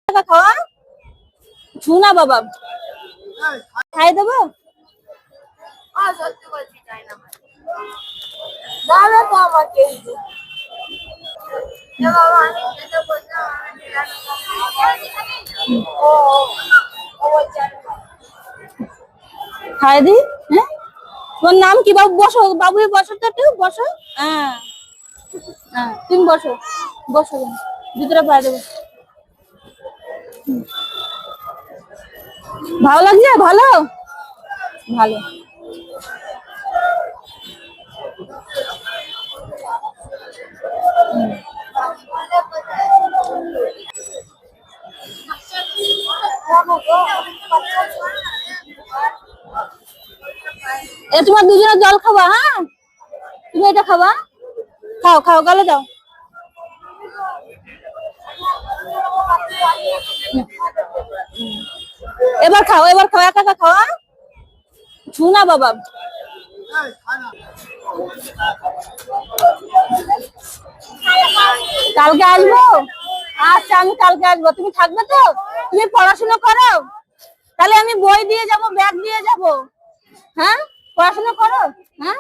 খাওয়া ছুনা বাবা খাই দেবো খাই দি। হ্যাঁ তোমার নাম কি বাবু? বসো বাবু, বসো তো একটু, বসো। হ্যাঁ হ্যাঁ তুমি বসো, বসো ভিতরে পায়ে দেবো। ভালো লাগছে? ভালো ভালো। তোমার দুজনের জল খাবা? হ্যাঁ তুমি এটা খাবা, খাও খাও, গালে দাও। এবার খাও, এবার খাও, একা একা খাওয়া ছুনা বাবা। কালকে আসবো? আচ্ছা আমি কালকে আসবো, তুমি থাকবে তো? তুমি পড়াশোনা করো, তাহলে আমি বই দিয়ে যাব, ব্যাগ দিয়ে যাব। হ্যাঁ পড়াশোনা করো। হ্যাঁ